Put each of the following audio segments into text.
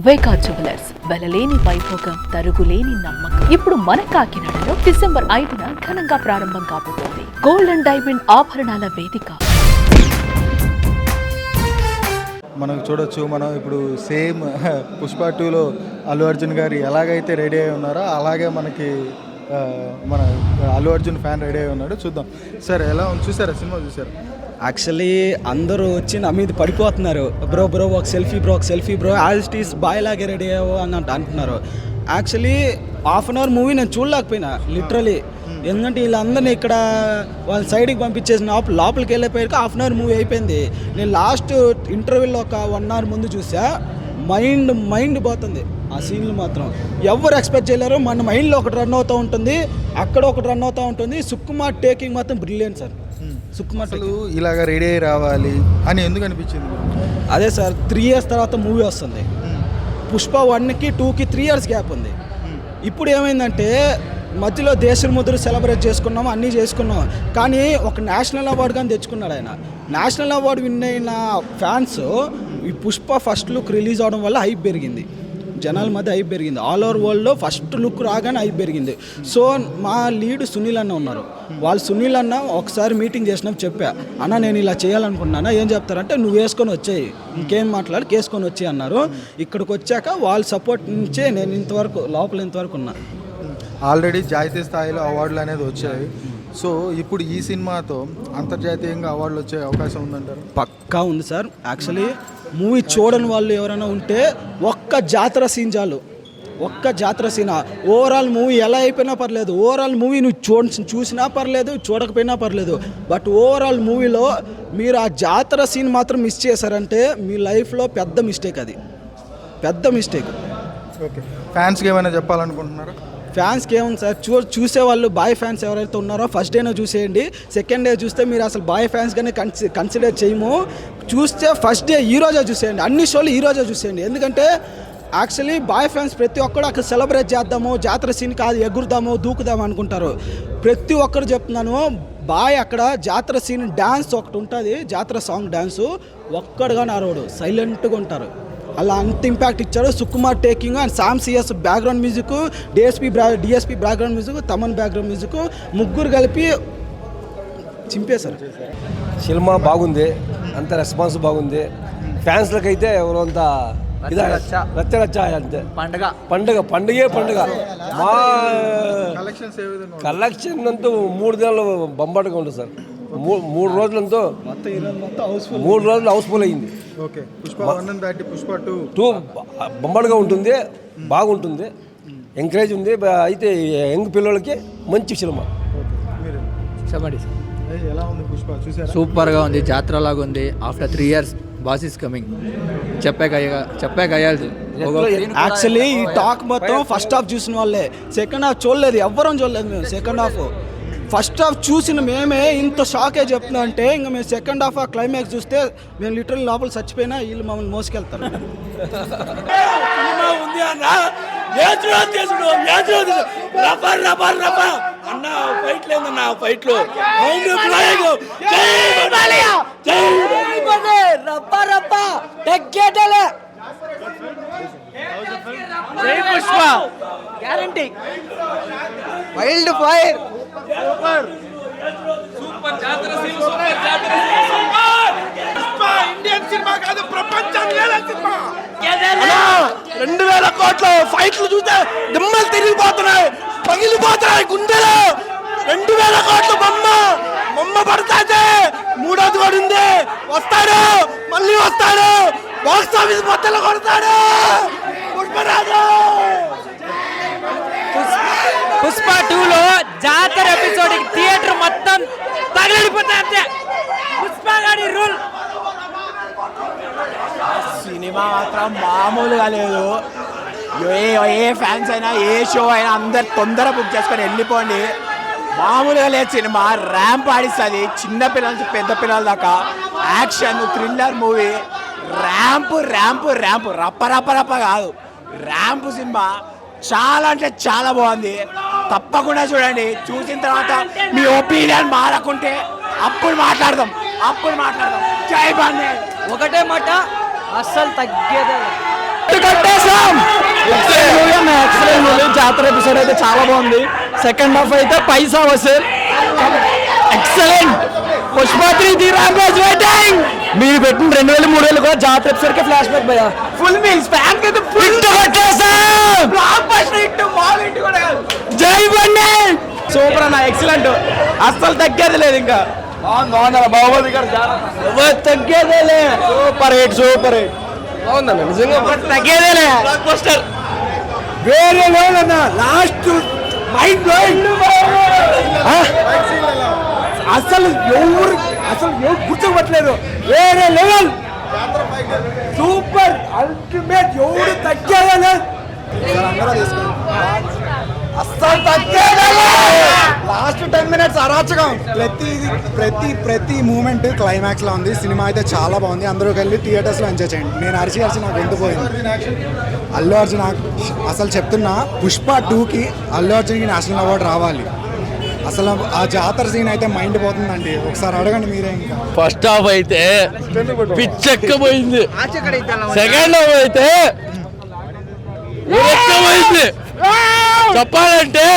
వేకా jewellers, వెలలేని Vaibhogam, తరుగులేని నమ్మకం. ఇప్పుడు మన కాకినాడలో డిసెంబర్ 5న ఘనంగా ప్రారంభం కాబోతోంది గోల్డ్ అండ్ డైమండ్ ఆభరణాల వేదిక. మనం చూడొచ్చు, మనం ఇప్పుడు సేమ్ పుష్ప 2లో అల్లు అర్జున్ గారు ఎలాగైతే రెడీ అయి ఉన్నారో అలాగే మనకి మన అల్లు అర్జున్ ఫ్యాన్ రెడీ అయి ఉన్నాడు. చూద్దాం సార్, ఎలా ఉంది, చూసారా సినిమా చూసారా? యాక్చువల్లీ అందరూ వచ్చి నా మీద పడిపోతున్నారు. బ్రో ఒక selfie bro as it is boy లాగే రెడీ అయ్యావు అని అంటున్నారు. Actually half an hour movie నేను చూడలేకపోయినా లిటరలీ. ఎందుకంటే వీళ్ళందరినీ ఇక్కడ వాళ్ళ సైడ్కి పంపించేసిన లోపలికి వెళ్ళిపోయాక హాఫ్ అన్ అవర్ మూవీ అయిపోయింది. నేను లాస్ట్ ఇంటర్వ్యూలో ఒక 1 hour ముందు చూసా. మైండ్ పోతుంది ఆ సీన్లు మాత్రం. ఎవరు ఎక్స్పెక్ట్ చేయలేరు. మన మైండ్లో ఒకటి రన్ అవుతూ ఉంటుంది, అక్కడ ఒకటి రన్ అవుతూ ఉంటుంది. సుకుమార్ టేకింగ్ మాత్రం బ్రిలియంట్ సార్. సుకుమార్ అసలు ఇలాగ రెడీ అయి రావాలి అని ఎందుకు అనిపించింది? అదే సార్, 3 years తర్వాత మూవీ వస్తుంది. పుష్ప 1కి 2కి 3 years గ్యాప్ ఉంది. ఇప్పుడు ఏమైందంటే మధ్యలో దేశముద్ర సెలబ్రేట్ చేసుకున్నాము, అన్నీ చేసుకున్నాం. కానీ ఒక నేషనల్ అవార్డు కానీ తెచ్చుకున్నాడు ఆయన. నేషనల్ అవార్డు విన్ అయిన ఫ్యాన్స్ ఈ పుష్ప ఫస్ట్ లుక్ రిలీజ్ అవడం వల్ల హైప్ పెరిగింది, జనాల మధ్య హైప్ పెరిగింది. ఆల్ ఓవర్ వరల్డ్లో ఫస్ట్ లుక్ రాగానే హైప్ పెరిగింది. సో మా లీడ్ సునీల్ అన్న ఉన్నారు. వాళ్ళు సునీల్ అన్న ఒకసారి మీటింగ్ చేసినప్పుడు చెప్పా, అన్న నేను ఇలా చేయాలనుకుంటున్నాను. ఏం చెప్తారంటే నువ్వు వేసుకొని వచ్చేయి, ఇంకేం మాట్లాడి కేసుకొని వచ్చి అన్నారు. ఇక్కడికి వచ్చాక వాళ్ళ సపోర్ట్ నుంచే నేను ఇంతవరకు ఉన్నా. ఆల్రెడీ జాతీయ స్థాయిలో అవార్డులు అనేది వచ్చాయి. సో ఇప్పుడు ఈ సినిమాతో అంతర్జాతీయంగా అవార్డులు వచ్చే అవకాశం ఉందంటారు? పక్కా ఉంది సార్. యాక్చువల్లీ మూవీ చూడని వాళ్ళు ఎవరైనా ఉంటే ఒక్క జాతర సీన్ చాలు. ఒక్క జాతర సీన్, ఓవరాల్ మూవీ ఎలా అయిపోయినా పర్లేదు. ఓవరాల్ మూవీ నువ్వు చూసినా పర్లేదు, చూడకపోయినా పర్లేదు. బట్ ఓవరాల్ మూవీలో మీరు ఆ జాతర సీన్ మాత్రం మిస్ చేశారంటే మీ లైఫ్లో పెద్ద మిస్టేక్. అది పెద్ద మిస్టేక్. ఓకే, ఫ్యాన్స్కి ఏమైనా చెప్పాలనుకుంటున్నారా? ఫ్యాన్స్కి ఏముంది సార్, చూసేవాళ్ళు బాయ్ ఫ్యాన్స్ ఎవరైతే ఉన్నారో ఫస్ట్ డేనే చూసేయండి. సెకండ్ డే చూస్తే మీరు అసలు బాయ్ ఫ్యాన్స్గానే కన్సిడర్ చేయము. చూస్తే ఫస్ట్ డే ఈరోజే చూసేయండి, అన్ని షోలు ఈరోజే చూసేయండి. ఎందుకంటే యాక్చువల్లీ బాయ్ ఫ్యాన్స్ ప్రతి ఒక్కరు అక్కడ సెలబ్రేట్ చేద్దాము, జాతర సీన్ కాదు ఎగురుదాము దూకుదాము అనుకుంటారు. ప్రతి ఒక్కరు చెప్తున్నాను, బాయ్ అక్కడ జాతర సీన్ డ్యాన్స్ ఒకటి ఉంటుంది, జాతర సాంగ్ డ్యాన్సు ఒక్కడుగా అరవడు, సైలెంట్గా ఉంటారు. అలా అంత ఇంపాక్ట్ ఇచ్చాడు. Sukumar taking and Sam CS background music, DSP background music, Thaman background music, ముగ్గురు కలిపి చింపేశారు. సినిమా బాగుంది, అంత రెస్పాన్స్ బాగుంది. ఫ్యాన్స్లకు అయితే ఎవరంత రచ్చ అంతే. పండుగే మా కలెక్షన్ అంతా 3 దినాలు బొంబాటుగా ఉంటుంది సార్. 3 రోజులంతా 3 రోజులు హౌస్ఫుల్ అయ్యింది. పుష్ప 2 బొమ్మడుగా ఉంటుంది, బాగుంటుంది, ఎంకరేజ్ ఉంది. అయితే యంగ్ పిల్లలకి మంచి సినిమా. సూపర్గా ఉంది, జాతర లాగా ఉంది. After 3 years boss is coming. చెప్పాక యాక్చువల్లీ ఈ టాక్ మొత్తం ఫస్ట్ హాఫ్ చూసిన వాళ్ళే, సెకండ్ హాఫ్ చూడలేదు, ఎవ్వరం చూడలేదు. మేము సెకండ్ హాఫ్, ఫస్ట్ హాఫ్ చూసిన మేమే ఇంత షాకే చెప్తున్నా అంటే ఇంకా మేము సెకండ్ హాఫ్ ఆ క్లైమాక్స్ చూస్తే మేము లిటరల్ లోపల చచ్చిపోయినా వీళ్ళు మమ్మల్ని మోసుకెళ్తారు. Guarantee wild fire. సూపర్ జాతర సీన్, ఇండియన్ సినిమా కాదు, ప్రపంచం సినిమా. 2000 కోట్ల ఫైట్లు చూస్తే దిమ్మలు తిరిగిపోతున్నాయి, పగిలిపోతున్నాయి గుండెలు. 2000 కోట్ల బొమ్మ పడతాయితే 3వ పడింది. వస్తాడు, మళ్ళీ వస్తాడు, బాక్స్ ఆఫీస్ మొత్తంలో కొడతాడు పుష్పరాజు. పుష్ప 2లో జాతర ఎపిసోడ్ థియేటర్ మొత్తం తగిలిపోతాయి అంతే. పుష్ప గారి రూల్. సినిమా మాత్రం మామూలుగా లేదు. ఏ ఫ్యాన్స్ అయినా ఏ షో అయినా అందరు తొందర బుక్ చేసుకొని వెళ్ళిపోండి. మామూలుగా లేదు సినిమా. ర్యాంప్ ఆడిస్తుంది చిన్న పిల్లల నుంచి పెద్ద పిల్లల దాకా. Action thriller movie. ర్యాంపు రప్ప కాదు, ర్యాంపు సినిమా. చాలా అంటే చాలా బాగుంది. తప్పకుండా చూడండి. చూసిన తర్వాత మీ ఒపీనియన్ మారకుంటే అప్పుడు మాట్లాడదాం. జై బాండే. ఒకటే మాట, అస్సలు తగ్గేదే. కట్టేసా ఎక్సలెంట్ మూవీ. జాతర ఎపిసోడ్ అయితే చాలా బాగుంది. సెకండ్ హాఫ్ అయితే పైసా వసూల్ excellent. Pushpa 3 the rampage waiting. మీరు పెట్టిన 2000-3000 కూడా జాతర ఎపిసోడ్ కి ఫ్లాష్ బ్యాక్ భయ్యా. ఫుల్ మీల్స్ ఫ్యాన్ కి ఫుల్ కొట్టేసాం. బ్లాక్ బస్టర్ హిట్ మాల్ హిట్ కూడా కాదు. జై బండి సూపర్ అన్న, ఎక్సలెంట్. అస్సలు తగ్గేది లేదు. ఇంకా బాహుబలి గారు తగ్గేదేలే. Super hit super hit. బాగుందన్న నిజంగా తగ్గేదేలే. బ్లాక్ బస్టర్ వేరే లెవెల్ అన్న. Last mind blowing. అసలు ఎవరు గుర్తుపట్టలేదు. వేరే లెవెల్ సూపర్ అల్టిమేట్. ఎవరు తగ్గేదే అస్సలు తగ్గేదే. లాస్ట్ 10 minutes అరాచకం. ప్రతి మూమెంట్ క్లైమాక్స్ లో ఉంది. సినిమా అయితే చాలా బాగుంది. అందరూ కలిసి థియేటర్స్ లో ఎంజాయ్ చేయండి. నేను అరిచి నాకు ఎండిపోయింది. అల్లు అర్జున్ అసలు చెప్తున్నా, పుష్ప 2కి అల్లు అర్జున్కి నేషనల్ అవార్డు రావాలి. అసలు ఆ జాతర సీన్ అయితే మైండ్ పోతుందండి. ఒకసారి అడగండి మీరే. ఇంకా ఫస్ట్ హాఫ్ అయితే పిచ్చెక్కపోయింది. సెకండ్ హాఫ్ అయితే ఎక్కమైంది. చెప్పాలంటే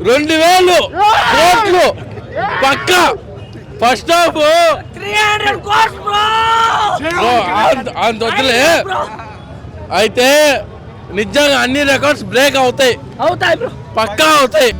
2000 కోట్లు పక్క. ఫస్ట్ హాఫ్ అంత వద్దులే. అయితే నిజంగా అన్ని రికార్డ్స్ బ్రేక్ అవుతాయి, పక్కా అవుతాయి.